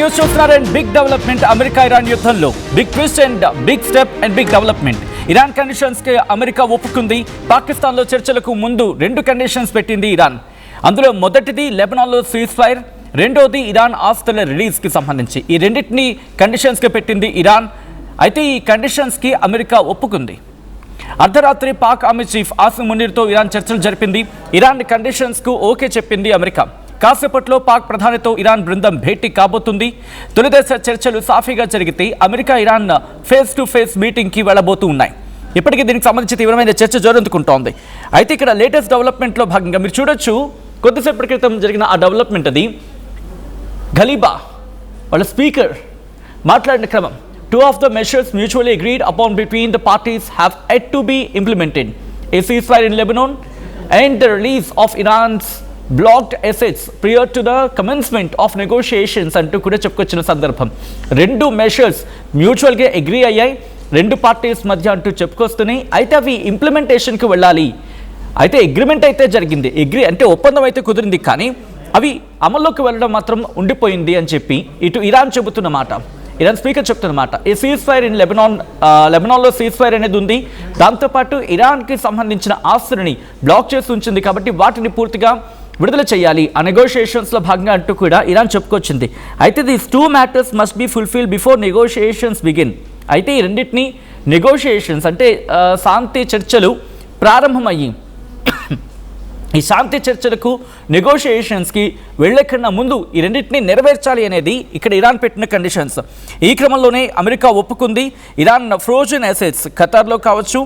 News చూస్తున్నారండి. Big development America Iran యుద్ధంలో. Big twist and big step and big development. Iran conditions కి America ఒప్పుకుంది. పాకిస్తాన్లో చర్చలకు ముందు 2 కండిషన్స్ పెట్టింది ఇరాన్. అందులో మొదటిది లెబనాన్లో సీజ్ ఫైర్, రెండోది ఇరాన్ ఆస్తుల రిలీజ్కి సంబంధించి. ఈ రెండింటిని కండిషన్స్కి పెట్టింది ఇరాన్. అయితే ఈ కండిషన్స్కి అమెరికా ఒప్పుకుంది. అర్ధరాత్రి పాక్ ఆర్మీ చీఫ్ ఆసిమ్ మునీర్తో ఇరాన్ చర్చలు జరిపింది. ఇరాన్ కండిషన్స్కు ఓకే చెప్పింది అమెరికా. కాసేపట్లో పాక్ ప్రధానితో ఇరాన్ బృందం భేటీ కాబోతుంది. తొలిదశ చర్చలు సాఫీగా జరిగితే America Iran face to face మీటింగ్కి వెళ్ళబోతూ ఉన్నాయి. ఇప్పటికీ దీనికి సంబంధించి తీవ్రమైన చర్చ జోరందుకుంటోంది. అయితే ఇక్కడ లేటెస్ట్ డెవలప్మెంట్లో భాగంగా మీరు చూడొచ్చు, కొద్దిసేపటి క్రితం జరిగిన ఆ డెవలప్మెంట్ అది. ఘలీబా వాళ్ళ స్పీకర్ మాట్లాడిన క్రమం, 2 of the measures mutually agreed upon between the parties have yet to be implemented. A ceasefire in Lebanon and the release of Iran's blocked assets prior to the commencement of negotiations అంటూ కూడా చెప్పుకొచ్చిన సందర్భం. 2 measures మ్యూచువల్గా agree అయ్యాయి 2 parties మధ్య అంటూ చెప్పుకొస్తున్నాయి. అయితే అవి ఇంప్లిమెంటేషన్కి వెళ్ళాలి. అయితే అగ్రిమెంట్ అయితే జరిగింది, అగ్రీ అంటే ఒప్పందం అయితే కుదిరింది, కానీ అవి అమల్లోకి వెళ్ళడం మాత్రం ఉండిపోయింది అని చెప్పి ఇటు ఇరాన్ చెబుతున్న మాట, ఇరాన్ స్పీకర్ చెప్తున్నమాట. ఈ సీజ్ ఫైర్ ఇన్ లెబనాన్లో సీజ్ ఫైర్ అనేది ఉంది. దాంతోపాటు ఇరాన్కి సంబంధించిన ఆస్తులని బ్లాక్ చేసి ఉంచింది, కాబట్టి వాటిని పూర్తిగా విడుదల చేయాలి ఆ నెగోషియేషన్స్లో భాగంగా అంటూ కూడా ఇరాన్ చెప్పుకొచ్చింది. అయితే these 2 matters must be fulfil before negotiations begin. అయితే ఈ రెండింటినీ నెగోషియేషన్స్ అంటే శాంతి చర్చలు ప్రారంభమయ్యి ఈ శాంతి చర్చలకు నెగోషియేషన్స్కి వెళ్ళే కన్నా ముందు ఈ రెండింటినీ నెరవేర్చాలి అనేది ఇక్కడ ఇరాన్ పెట్టిన కండిషన్స్. ఈ క్రమంలోనే అమెరికా ఒప్పుకుంది. ఇరాన్ ఫ్రోజన్ అసెట్స్ ఖతార్లో కావచ్చు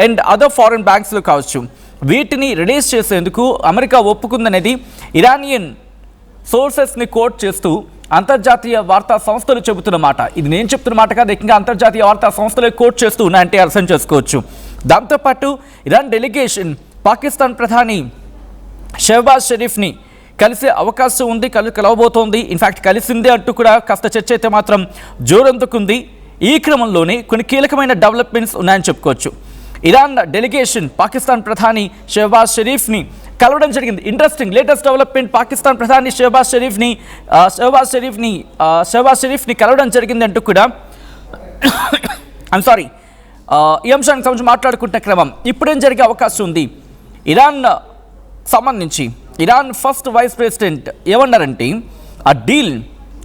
అండ్ అదర్ ఫారెన్ బ్యాంక్స్లో కావచ్చు, వీటిని రిలీజ్ చేసేందుకు అమెరికా ఒప్పుకుందనేది ఇరానియన్ సోర్సెస్ని కోట్ చేస్తూ అంతర్జాతీయ వార్తా సంస్థలు చెబుతున్నమాట. ఇది నేను చెప్తున్న మాట కాదు, ఇంకా అంతర్జాతీయ వార్తా సంస్థలే కోట్ చేస్తూ ఉన్నాయంటే అర్థం చేసుకోవచ్చు. దాంతోపాటు ఇరాన్ డెలిగేషన్ పాకిస్తాన్ ప్రధాని షెహబాజ్ షరీఫ్ని కలిసే అవకాశం ఉంది, కలవబోతోంది. ఇన్ఫ్యాక్ట్ కలిసిందే అంటూ కూడా కాస్త చర్చ అయితే మాత్రం జోరందుకుంది. ఈ క్రమంలోనే కొన్ని కీలకమైన డెవలప్మెంట్స్ ఉన్నాయని చెప్పుకోవచ్చు. ఇరాన్ డెలిగేషన్ పాకిస్తాన్ ప్రధాని షెహబాజ్ షరీఫ్ని కలవడం జరిగింది. ఇంట్రెస్టింగ్ లేటెస్ట్ డెవలప్మెంట్, పాకిస్తాన్ ప్రధాని షెహబాజ్ షరీఫ్ని కలవడం జరిగింది అంటూ కూడా ఈ అంశానికి సంబంధించి మాట్లాడుకుంటున్న క్రమం ఇప్పుడేం జరిగే అవకాశం ఉంది. ఇరాన్ సంబంధించి ఇరాన్ ఫస్ట్ వైస్ ప్రెసిడెంట్ ఏమన్నారంటే, ఆ డీల్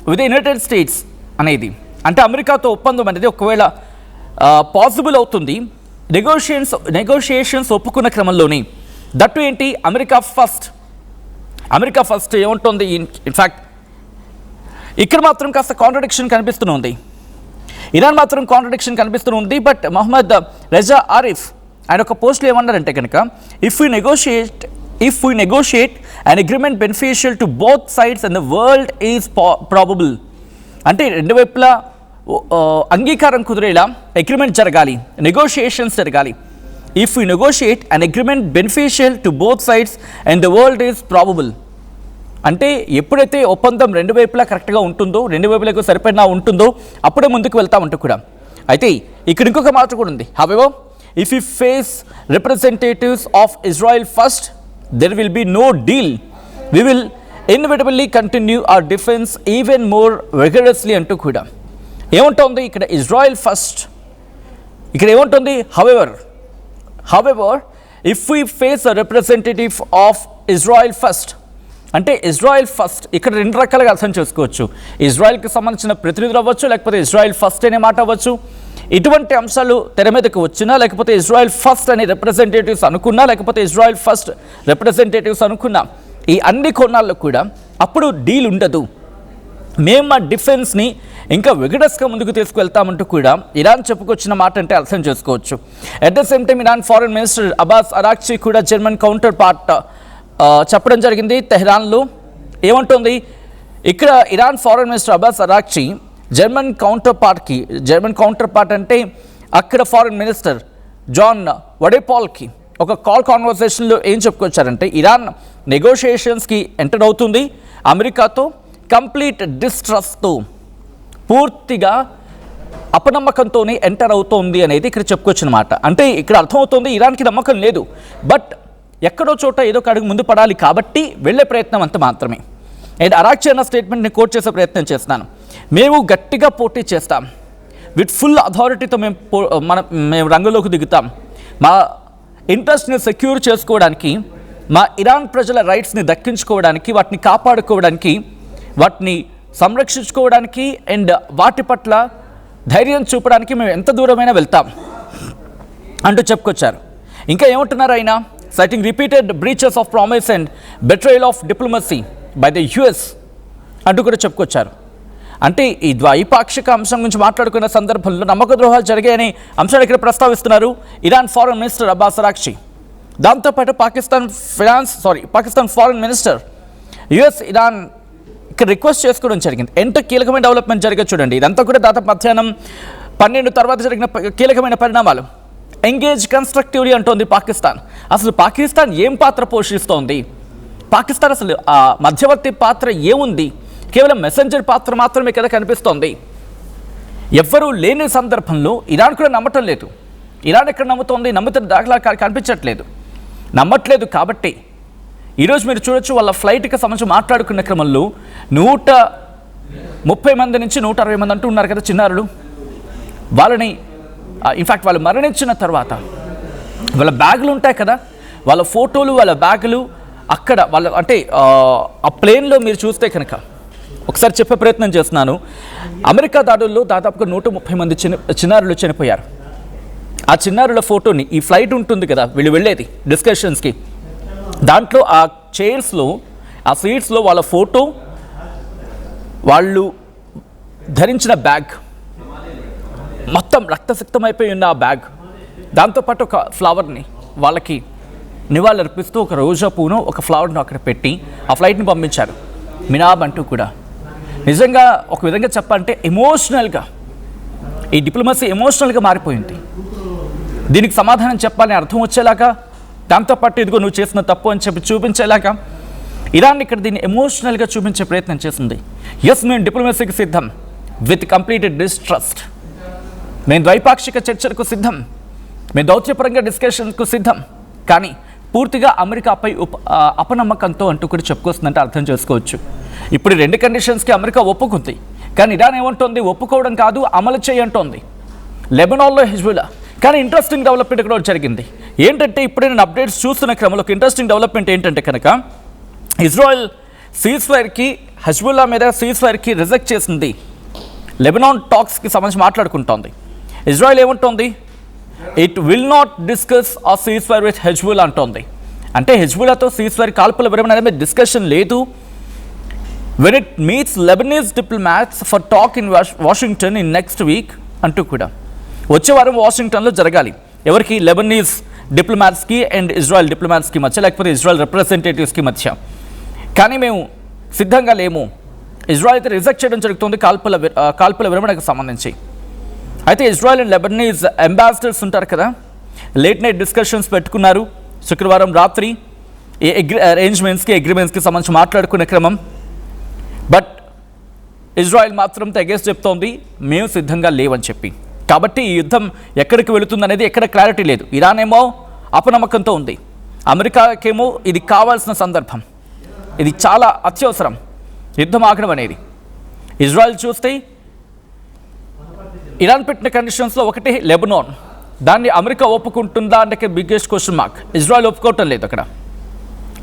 విత్ యునైటెడ్ స్టేట్స్ అనేది అంటే అమెరికాతో ఒప్పందం అనేది ఒకవేళ పాసిబుల్ అవుతుంది, నెగోషియేషన్స్ ఒప్పుకున్న క్రమంలోనే దట్టు ఏంటి అమెరికా ఫస్ట్ ఏముంటుంది. ఇన్ఫ్యాక్ట్ ఇక్కడ మాత్రం కాస్త కాంట్రడిక్షన్ కనిపిస్తుంది. ఇరాన్ మాత్రం కాంట్రడిక్షన్ కనిపిస్తుంది. బట్ మొహమ్మద్ రెజా ఆరిఫ్ ఆయన ఒక పోస్ట్లో ఏమన్నారంటే కనుక, if we negotiate an agreement beneficial to both sides and the world is probable. అంటే 2 వైపులా అంగీకారం కుదిరేలా అగ్రిమెంట్ జరగాలి, నెగోషియేషన్స్ జరగాలి. If you negotiate an agreement beneficial to both sides and the world is probable. అంటే ఎప్పుడైతే ఒప్పందం 2 వైపులా కరెక్ట్గా ఉంటుందో, 2 వైపులకు సరిపడినా ఉంటుందో అప్పుడే ముందుకు వెళ్తామంటూ కూడా. అయితే ఇక్కడ ఇంకొక మాట కూడా ఉంది. However, if you face representatives of Israel first, there will be no deal. We will inevitably continue our defense even more vigorously అంటూ కూడా ఏముంటుంది ఇక్కడ ఇజ్రాయెల్ ఫస్ట్. ఇక్కడ ఏముంటుంది however if we face a representative of Israel first అంటే Israel first ఇక్కడ 2 రకాలుగా అర్థం చేసుకోవచ్చు. ఇజ్రాయెల్కి సంబంధించిన ప్రతినిధులు అవ్వచ్చు, లేకపోతే ఇజ్రాయెల్ ఫస్ట్ అనే మాట అవ్వచ్చు. ఇటువంటి అంశాలు తెర మీదకు వచ్చినా, లేకపోతే ఇజ్రాయెల్ ఫస్ట్ అనే రిప్రజెంటేటివ్స్ అనుకున్నా, లేకపోతే ఇజ్రాయెల్ ఫస్ట్ రిప్రజెంటేటివ్స్ అనుకున్నా, ఈ అన్ని కోణాల్లో కూడా అప్పుడు డీల్ ఉండదు. మేము మా డిఫెన్స్ని ఇంకా విగడస్గా ముందుకు తీసుకువెళ్తామంటూ కూడా ఇరాన్ చెప్పుకొచ్చిన మాట అంటే అర్థం చేసుకోవచ్చు. At the same time Iran foreign minister Abbas Araghchi కూడా జర్మన్ కౌంటర్ పార్ట్ చెప్పడం జరిగింది తెహ్రాన్లో. ఏమంటుంది ఇక్కడ Iran foreign minister Abbas Araghchi German counterpart అంటే అక్కడ ఫారెన్ మినిస్టర్ జాన్ వడేపాల్కి ఒక కాల్ కాన్వర్సేషన్లో ఏం చెప్పుకొచ్చారంటే, ఇరాన్ నెగోషియేషన్స్కి ఎంటర్ అవుతుంది అమెరికాతో, కంప్లీట్ డిస్ట్రస్ట్తో, పూర్తిగా అపనమ్మకంతోనే ఎంటర్ అవుతోంది అనేది ఇక్కడ చెప్పుకొచ్చిన మాట. అంటే ఇక్కడ అర్థమవుతుంది ఇరాన్కి నమ్మకం లేదు, బట్ ఎక్కడో చోట ఏదో ఒక అడుగు ముందు పడాలి కాబట్టి వెళ్ళే ప్రయత్నం అంత మాత్రమే. అండ్ అరాక్చి అన్న స్టేట్మెంట్ని కోట్ చేసే ప్రయత్నం చేస్తున్నాను. మేము గట్టిగా పోటీ చేస్తాం, విత్ ఫుల్ అథారిటీతో మేము రంగంలోకి దిగుతాం. మా ఇంట్రెస్ట్ని సెక్యూర్ చేసుకోవడానికి, మా ఇరాన్ ప్రజల రైట్స్ని దక్కించుకోవడానికి, వాటిని కాపాడుకోవడానికి, వాటిని సంరక్షించుకోవడానికి అండ్ వాటి పట్ల ధైర్యం చూపడానికి మేము ఎంత దూరమైనా వెళ్తాం అంటూ చెప్పుకొచ్చారు. ఇంకా ఏమంటున్నారు ఆయన? Citing repeated breaches of promise and betrayal of diplomacy by the US అంటూ కూడా చెప్పుకొచ్చారు. అంటే ఈ ద్వైపాక్షిక అంశం గురించి మాట్లాడుకున్న సందర్భంలో నమ్మక ద్రోహాలు జరిగాయని అంశాన్ని ఇక్కడ ప్రస్తావిస్తున్నారు Iran foreign minister Abbas Araghchi. దాంతోపాటు Pakistan foreign minister US Iran ఇక్కడ రిక్వెస్ట్ చేసుకోవడం జరిగింది. ఎంత కీలకమైన డెవలప్మెంట్ జరిగేది చూడండి. ఇదంతా కూడా దాదాపు మధ్యాహ్నం 12 తర్వాత జరిగిన కీలకమైన పరిణామాలు. ఎంగేజ్ కన్స్ట్రక్టివ్లీ అంటోంది పాకిస్తాన్. అసలు పాకిస్తాన్ ఏం పాత్ర పోషిస్తోంది? పాకిస్తాన్ అసలు ఆ మధ్యవర్తి పాత్ర ఏముంది? కేవలం మెసెంజర్ పాత్ర మాత్రమే కదా కనిపిస్తోంది. ఎవ్వరూ లేని సందర్భంలో ఇరాన్ కూడా నమ్మటం లేదు. ఇరాన్ ఎక్కడ నమ్ముతోంది? నమ్ముతున్న దాఖలా కనిపించట్లేదు, నమ్మట్లేదు. కాబట్టి ఈరోజు మీరు చూడొచ్చు, వాళ్ళ ఫ్లైట్కి సంబంధించి మాట్లాడుకున్న క్రమంలో 130 మంది నుంచి 160 మంది అంటూ ఉన్నారు కదా చిన్నారులు. వాళ్ళని ఇన్ఫ్యాక్ట్ వాళ్ళు మరణించిన తర్వాత వాళ్ళ బ్యాగులు ఉంటాయి కదా, వాళ్ళ ఫోటోలు, వాళ్ళ బ్యాగులు అక్కడ వాళ్ళ అంటే ఆ ప్లేన్లో మీరు చూస్తే కనుక ఒకసారి చెప్పే ప్రయత్నం చేస్తున్నాను. అమెరికా దాడుల్లో దాదాపుగా 130 మంది చిన్నారులు చనిపోయారు. ఆ చిన్నారుల ఫోటోని, ఈ ఫ్లైట్ ఉంటుంది కదా వీళ్ళు వెళ్ళేది డిస్కషన్స్కి, దాంట్లో ఆ చైర్స్లో, ఆ సీట్స్లో వాళ్ళ ఫోటో, వాళ్ళు ధరించిన బ్యాగ్, మొత్తం రక్తసిక్తమైపోయి ఉన్న ఆ బ్యాగ్, దాంతోపాటు ఒక ఫ్లవర్ని వాళ్ళకి నివాళులర్పిస్తూ ఒక రోజా పూను ఒక ఫ్లవర్ను అక్కడ పెట్టి ఆ ఫ్లైట్ని పంపించారు. మినాబ్ అంటూ కూడా నిజంగా ఒక విధంగా చెప్పాలంటే ఎమోషనల్గా ఈ డిప్లొమసీ ఎమోషనల్గా మారిపోయింది. దీనికి సమాధానం చెప్పాలని అర్థం వచ్చేలాగా, దాంతోపాటు ఇదిగో నువ్వు చేసిన తప్పు అని చెప్పి చూపించేలాగా ఇరాన్ ఇక్కడ దీన్ని ఎమోషనల్గా చూపించే ప్రయత్నం చేసింది. ఎస్, మేము డిప్లొమసీకి సిద్ధం, విత్ కంప్లీటెడ్ డిస్ట్రస్ట్. మేము ద్వైపాక్షిక చర్చలకు సిద్ధం, మేము దౌత్యపరంగా డిస్కషన్కు సిద్ధం, కానీ పూర్తిగా అమెరికాపై అపనమ్మకంతో అంటూ కూడా చెప్పుకొస్తుందంటే అర్థం చేసుకోవచ్చు. ఇప్పుడు 2 కండిషన్స్కి అమెరికా ఒప్పుకుంది, కానీ ఇరాన్ ఏమంటోంది? ఒప్పుకోవడం కాదు, అమలు చేయంటోంది. లెబనాన్లో హెజ్బుల్లా. కానీ ఇంట్రెస్టింగ్ డెవలప్మెంట్ కూడా జరిగింది. ఏంటంటే ఇప్పుడే నేను అప్డేట్స్ చూస్తున్న క్రమంలో ఒక ఇంట్రెస్టింగ్ డెవలప్మెంట్ ఏంటంటే కనుక, ఇజ్రాయెల్ సీజ్ఫైర్కి, హెజ్బుల్లా మీద సీజ్ఫైర్కి రిజెక్ట్ చేసింది. లెబనాన్ టాక్స్కి సంబంధించి మాట్లాడుకుంటోంది. ఇజ్రాయెల్ ఏమంటోంది? It will not discuss a ceasefire with Hezbollah అంటోంది. అంటే హెజ్బుల్లాతో సీజ్ఫైర్ కాల్పుల విరమణ అనేది డిస్కషన్ లేదు. When it meets Lebanese diplomats for talk in Washington in next week అంటూ కూడా వచ్చే వారం వాషింగ్టన్లో జరగాలి. ఎవరికి? లెబనీస్ డిప్లొమాట్స్కి అండ్ ఇజ్రాయెల్ డిప్లొమాట్స్కి మధ్య, లేకపోతే ఇజ్రాయెల్ రిప్రజెంటేటివ్స్కి మధ్య. కానీ మేము సిద్ధంగా లేము. ఇజ్రాయెల్ అయితే రిజెక్ట్ చేయడం జరుగుతుంది కాల్పుల విరమణకు సంబంధించి. అయితే ఇజ్రాయెల్ అండ్ లెబనీస్ అంబాసిడర్స్ ఉంటారు కదా, లేట్ నైట్ డిస్కషన్స్ పెట్టుకున్నారు శుక్రవారం రాత్రి ఈ అగ్రిమెంట్స్కి సంబంధించి మాట్లాడుకునే క్రమం. బట్ ఇజ్రాయెల్ మాత్రం తెగేసి చెప్తోంది మేము సిద్ధంగా లేవని చెప్పి. కాబట్టి ఈ యుద్ధం ఎక్కడికి వెళుతుందనేది ఎక్కడ క్లారిటీ లేదు. ఇరాన్ ఏమో అపనమ్మకంతో ఉంది, అమెరికాకేమో ఇది కావాల్సిన సందర్భం, ఇది చాలా అత్యవసరం యుద్ధం ఆగడం అనేది. ఇజ్రాయెల్ చూస్తే ఇరాన్ పెట్టిన కండిషన్స్లో ఒకటి లెబనాన్. దాన్ని అమెరికా ఒప్పుకుంటుందా అంటే బిగ్గెస్ట్ క్వశ్చన్ మార్క్. ఇజ్రాయెల్ ఒప్పుకోవటం లేదు అక్కడ.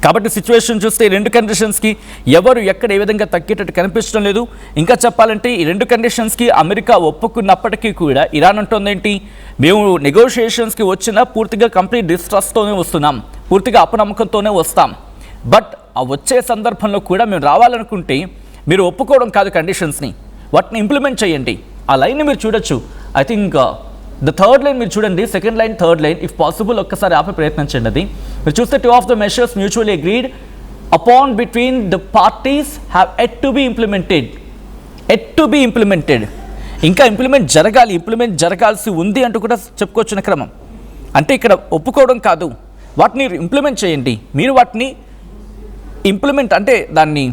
కాబట్టి సిచ్యువేషన్ చూస్తే ఈ 2 కండిషన్స్కి ఎవరు ఎక్కడ ఏ విధంగా తగ్గేటట్టు కనిపించడం లేదు. ఇంకా చెప్పాలంటే ఈ 2 కండిషన్స్కి అమెరికా ఒప్పుకున్నప్పటికీ కూడా ఇరాన్ అంటుంది ఏంటి? మేము నెగోషియేషన్స్కి వచ్చినా పూర్తిగా కంప్లీట్ డిస్ట్రస్ట్తోనే వస్తున్నాం, పూర్తిగా అపనమ్మకంతోనే వస్తాం. బట్ ఆ వచ్చే సందర్భంలో కూడా మేము రావాలనుకుంటే మీరు ఒప్పుకోవడం కాదు కండిషన్స్ని, వాటిని ఇంప్లిమెంట్ చేయండి. ఆ లైన్ని మీరు చూడొచ్చు. I think the third line మీరు చూడండి, second line, third line, if possible ఒక్కసారి ఆపే ప్రయత్నించండి. అది మీరు చూస్తే 2 of the measures mutually agreed upon between the parties have at to be implemented. ఇంకా ఇంప్లిమెంట్ జరగాల్సి ఉంది అంటూ కూడా చెప్పుకొచ్చిన క్రమం. అంటే ఇక్కడ ఒప్పుకోవడం కాదు, వాటిని ఇంప్లిమెంట్ చేయండి. మీరు వాటిని ఇంప్లిమెంట్ అంటే దాన్ని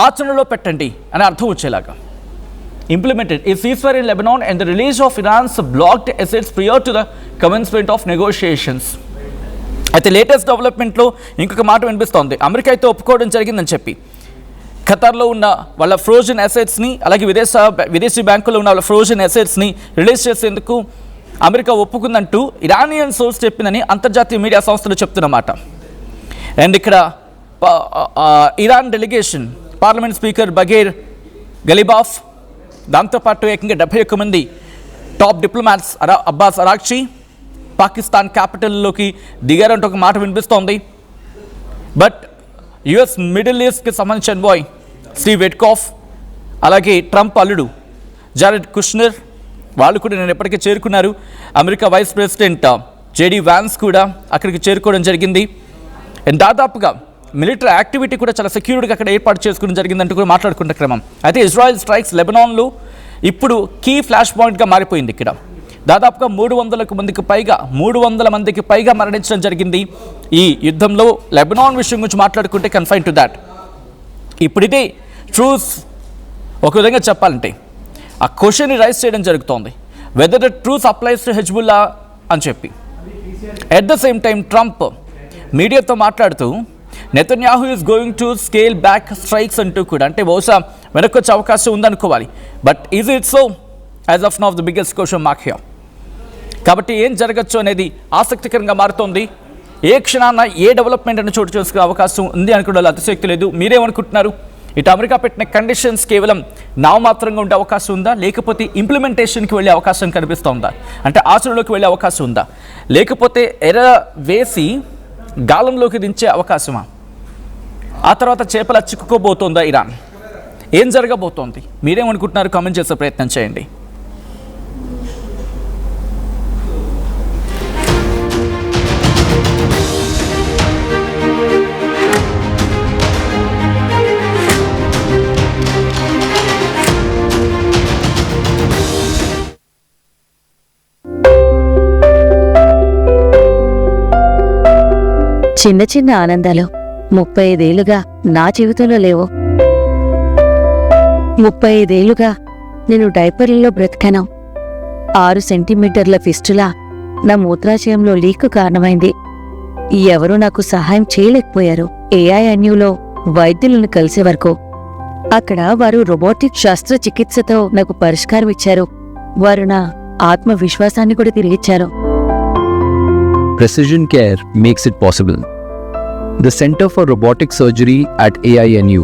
ఆచరణలో పెట్టండి అని అర్థం వచ్చేలాగా. Implemented a ceasefire in Lebanon and the release of Iran's blocked assets prior to the commencement of negotiations. అయితే లేటెస్ట్ డెవలప్మెంట్లో ఇంకొక మాట వినిపిస్తోంది, అమెరికా అయితే ఒప్పుకోవడం జరిగిందని చెప్పి. ఖతార్లో ఉన్న వాళ్ళ ఫ్రోజన్ అసెట్స్ని, అలాగే విదేశీ బ్యాంకుల్లో ఉన్న వాళ్ళ ఫ్రోజన్ అసెట్స్ని రిలీజ్ చేసేందుకు అమెరికా ఒప్పుకుందంటూ ఇరానియన్ సోర్స్ చెప్పిందని అంతర్జాతీయ మీడియా సంస్థలు చెప్తున్నమాట. అండ్ ఇక్కడ ఇరాన్ డెలిగేషన్ పార్లమెంట్ స్పీకర్ బగేర్ గలిబాఫ్, దాంతోపాటు ఏకంగా 71 మంది టాప్ డిప్లొమాట్స్ అబ్బాస్ అరాక్చి పాకిస్తాన్ క్యాపిటల్లోకి దిగారంటూ ఒక మాట వినిపిస్తోంది. బట్ యుఎస్ మిడిల్ ఈస్ట్కి సంబంధించిన బాయ్ స్టీవ్ విట్కాఫ్, అలాగే ట్రంప్ అల్లుడు జారెడ్ కుష్నర్ వాళ్ళు కూడా నేను ఎప్పటికీ చేరుకున్నారు. America vice president JD Vance కూడా అక్కడికి చేరుకోవడం జరిగింది. అండ్ దాదాపుగా మిలిటరీ యాక్టివిటీ కూడా చాలా సెక్యూర్డ్గా అక్కడ ఏర్పాటు చేసుకోవడం జరిగిందంటూ కూడా మాట్లాడుకున్న క్రమం. అయితే ఇజ్రాయెల్ స్ట్రైక్స్ లెబనాన్లో ఇప్పుడు కీ ఫ్లాష్ పాయింట్గా మారిపోయింది. ఇక్కడ దాదాపుగా 300 మందికి పైగా మరణించడం జరిగింది ఈ యుద్ధంలో. లెబనాన్ విషయం గురించి మాట్లాడుకుంటే కన్ఫైన్ టు దాట్. ఇప్పుడిదే ట్రూస్ ఒక విధంగా చెప్పాలంటే ఆ క్వశ్చన్ని రైజ్ చేయడం జరుగుతోంది, whether the truce applies to Hezbollah అని చెప్పి. At the same time Trump మీడియాతో మాట్లాడుతూ Netanyahu is going to scale back strikes అంటూ కూడా, అంటే బహుశా వెనక్కి వచ్చే అవకాశం ఉందనుకోవాలి. But is it so? As of now the biggest question mark here. కాబట్టి ఏం జరగచ్చు అనేది ఆసక్తికరంగా మారుతోంది. ఏ క్షణాన ఏ డెవలప్మెంట్ అని చోటు చేసుకునే అవకాశం ఉంది అనుకోవడంలో అతిశక్తి లేదు. మీరేమనుకుంటున్నారు? ఇటు అమెరికా పెట్టిన కండిషన్స్ కేవలం నామమాత్రంగా ఉండే అవకాశం ఉందా, లేకపోతే ఇంప్లిమెంటేషన్కి వెళ్ళే అవకాశం కనిపిస్తోందా? అంటే ఆచరణలోకి వెళ్ళే అవకాశం ఉందా, లేకపోతే ఎర వేసి గాలంలోకి దించే అవకాశమా? ఆ తర్వాత చేపల చిక్కుకోబోతోందా ఇరాన్? ఏం జరగబోతోంది? మీరేమనుకుంటున్నారు? కామెంట్ చేసే ప్రయత్నం చేయండి. చిన్న చిన్న ఆనందాలు 35 ఏళ్లుగా నా జీవితంలో లేవు. 35 ఏళ్లుగా నేను డైపర్లలో బ్రతికాను. 6 సెంటీమీటర్ల ఫిస్టులా నా మూత్రాశయంలో లీకు కారణమైంది. ఎవరూ నాకు సహాయం చేయలేకపోయారు. ఏఐఎన్యూలో వైద్యులను కలిసే వరకు. అక్కడ వారు రోబోటిక్ శస్త్రచికిత్సతో నాకు పరిష్కారం ఇచ్చారు. వారు నా ఆత్మవిశ్వాసాన్ని కూడా తిరిగిచ్చారు. Precision care makes it possible. The Center for Robotic Surgery at AINU